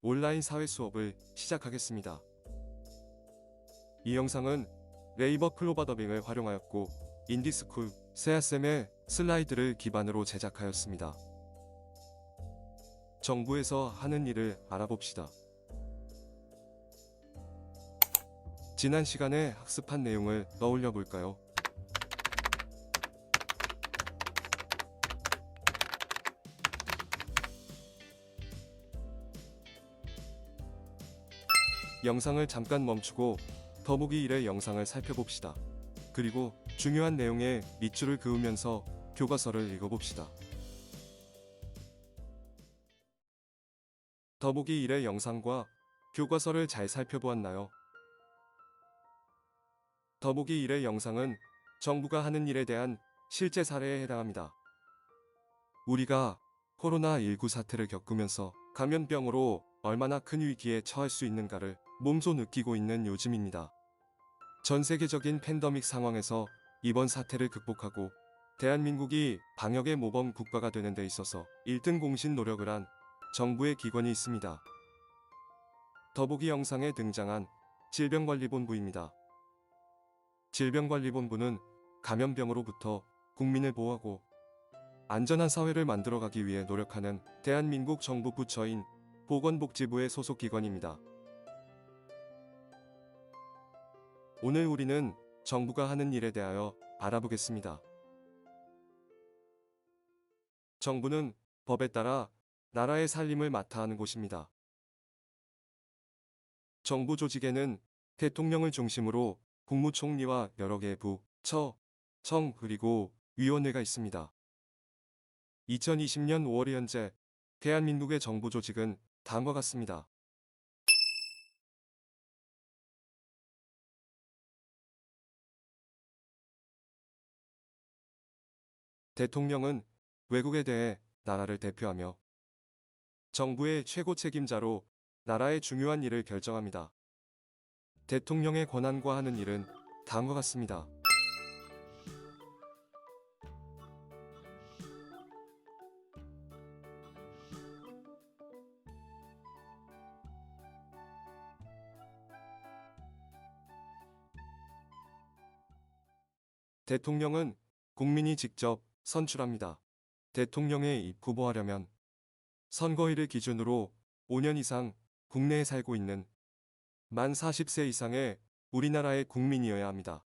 온라인 사회 수업을 시작하겠습니다. 이 영상은 네이버 클로버 더빙을 활용하였고 인디스쿨 세아쌤의 슬라이드를 기반으로 제작하였습니다. 정부에서 하는 일을 알아봅시다. 지난 시간에 학습한 내용을 떠올려 볼까요? 영상을 잠깐 멈추고 더보기 1의 영상을 살펴봅시다. 그리고 중요한 내용에 밑줄을 그으면서 교과서를 읽어봅시다. 더보기 1의 영상과 교과서를 잘 살펴보았나요? 더보기 1의 영상은 정부가 하는 일에 대한 실제 사례에 해당합니다. 우리가 코로나19 사태를 겪으면서 감염병으로 얼마나 큰 위기에 처할 수 있는가를 몸소 느끼고 있는 요즘입니다. 전 세계적인 팬데믹 상황에서 이번 사태를 극복하고 대한민국이 방역의 모범 국가가 되는 데 있어서 1등 공신 노력을 한 정부의 기관이 있습니다. 더보기 영상에 등장한 질병관리본부입니다. 질병관리본부는 감염병으로부터 국민을 보호하고 안전한 사회를 만들어가기 위해 노력하는 대한민국 정부 부처인 보건복지부의 소속 기관입니다. 오늘 우리는 정부가 하는 일에 대하여 알아보겠습니다. 정부는 법에 따라 나라의 살림을 맡아 하는 곳입니다. 정부 조직에는 대통령을 중심으로 국무총리와 여러 개의 부, 처, 청 그리고 위원회가 있습니다. 2020년 5월 현재 대한민국의 정부 조직은 다음과 같습니다. 대통령은 외국에 대해 나라를 대표하며 정부의 최고 책임자로 나라의 중요한 일을 결정합니다. 대통령의 권한과 하는 일은 다음과 같습니다. 대통령은 국민이 직접 선출합니다. 대통령에 후보하려면 선거일을 기준으로 5년 이상 국내에 살고 있는 만 40세 이상의 우리나라의 국민이어야 합니다.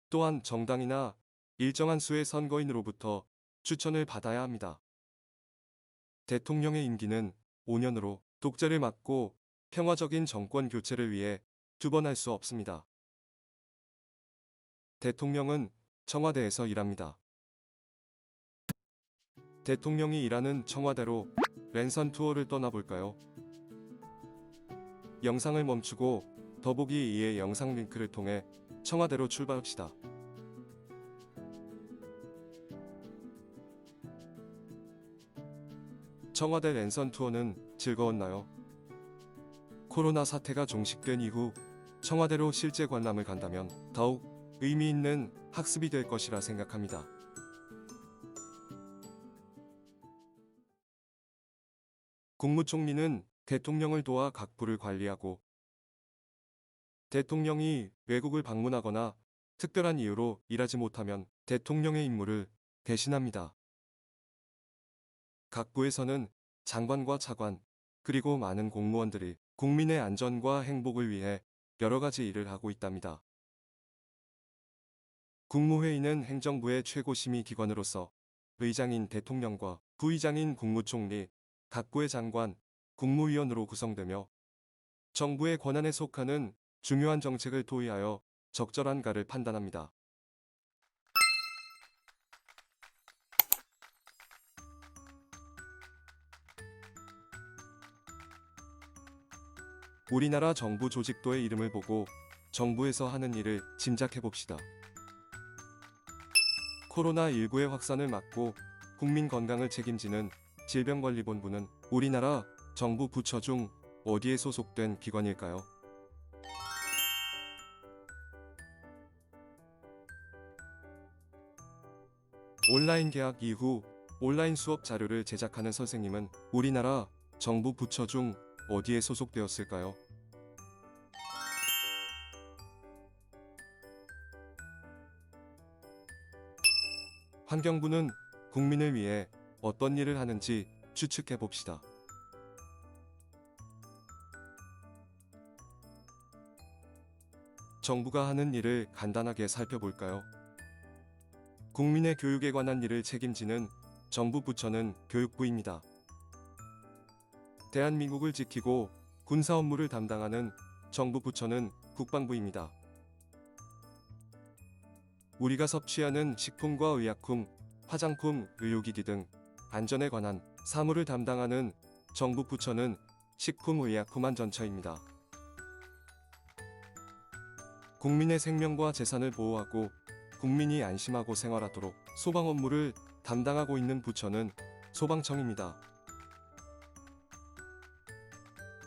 또한 정당이나 일정한 수의 선거인으로부터 추천을 받아야 합니다. 대통령의 임기는 5년으로 독재를 막고 평화적인 정권 교체를 위해 2번 할 수 없습니다. 대통령은 청와대에서 일합니다. 대통령이 일하는 청와대로 랜선 투어를 떠나볼까요? 영상을 멈추고 더보기 2의 영상 링크를 통해 청와대로 출발합시다. 청와대 랜선 투어는 즐거웠나요? 코로나 사태가 종식된 이후 청와대로 실제 관람을 간다면 더욱 의미 있는 학습이 될 것이라 생각합니다. 국무총리는 대통령을 도와 각 부를 관리하고 대통령이 외국을 방문하거나 특별한 이유로 일하지 못하면 대통령의 임무를 대신합니다. 각 부에서는 장관과 차관, 그리고 많은 공무원들이 국민의 안전과 행복을 위해 여러 가지 일을 하고 있답니다. 국무회의는 행정부의 최고 심의 기관으로서 의장인 대통령과 부의장인 국무총리, 각 부의 장관, 국무위원으로 구성되며 정부의 권한에 속하는 중요한 정책을 토의하여 적절한가를 판단합니다. 우리나라 정부 조직도의 이름을 보고 정부에서 하는 일을 짐작해 봅시다. 코로나19의 확산을 막고 국민 건강을 책임지는 질병관리본부는 우리나라 정부 부처 중 어디에 소속된 기관일까요? 온라인 개학 이후 온라인 수업 자료를 제작하는 선생님은 우리나라 정부 부처 중 어디에 소속되었을까요? 환경부는 국민을 위해 어떤 일을 하는지 추측해 봅시다. 정부가 하는 일을 간단하게 살펴볼까요? 국민의 교육에 관한 일을 책임지는 정부 부처는 교육부입니다. 대한민국을 지키고 군사 업무를 담당하는 정부 부처는 국방부입니다. 우리가 섭취하는 식품과 의약품, 화장품, 의료기기 등 안전에 관한 사무를 담당하는 정부 부처는 식품의약품안전처입니다. 국민의 생명과 재산을 보호하고 국민이 안심하고 생활하도록 소방 업무를 담당하고 있는 부처는 소방청입니다.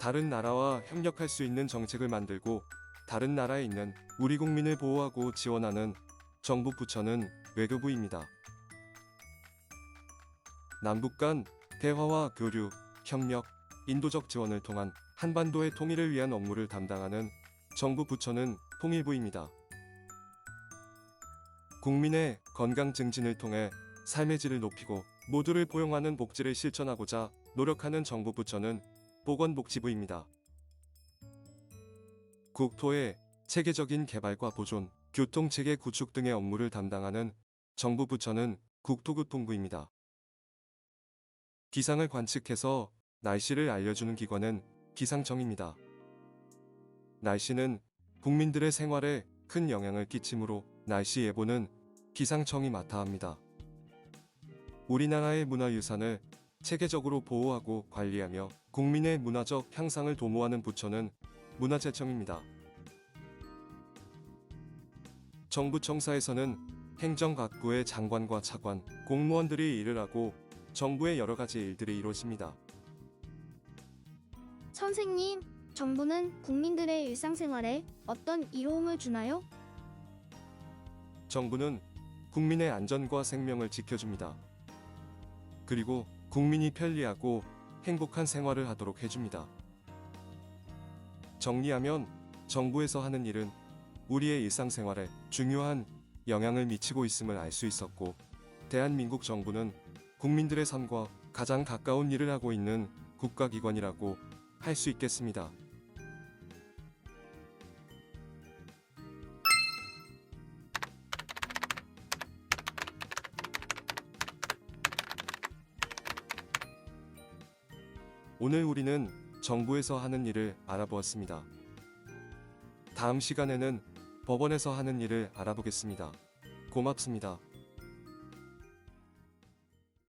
다른 나라와 협력할 수 있는 정책을 만들고 다른 나라에 있는 우리 국민을 보호하고 지원하는 정부 부처는 외교부입니다. 남북 간 대화와 교류, 협력, 인도적 지원을 통한 한반도의 통일을 위한 업무를 담당하는 정부 부처는 통일부입니다. 국민의 건강 증진을 통해 삶의 질을 높이고 모두를 포용하는 복지를 실천하고자 노력하는 정부 부처는 보건복지부입니다. 국토의 체계적인 개발과 보존, 교통체계 구축 등의 업무를 담당하는 정부 부처는 국토교통부입니다. 기상을 관측해서 날씨를 알려주는 기관은 기상청입니다. 날씨는 국민들의 생활에 큰 영향을 끼치므로 날씨 예보는 기상청이 맡아 합니다. 우리나라의 문화유산을 체계적으로 보호하고 관리하며 국민의 문화적 향상을 도모하는 부처는 문화재청입니다. 정부 청사에서는 행정각부의 장관과 차관, 공무원들이 일을 하고 정부의 여러 가지 일들이 이루어집니다. 선생님, 정부는 국민들의 일상생활에 어떤 이로움을 주나요? 정부는 국민의 안전과 생명을 지켜줍니다. 그리고 국민이 편리하고 행복한 생활을 하도록 해줍니다. 정리하면 정부에서 하는 일은 우리의 일상생활에 중요한 영향을 미치고 있음을 알 수 있었고, 대한민국 정부는 국민들의 삶과 가장 가까운 일을 하고 있는 국가기관이라고 할 수 있겠습니다. 오늘 우리는 정부에서 하는 일을 알아보았습니다. 다음 시간에는 법원에서 하는 일을 알아보겠습니다. 고맙습니다.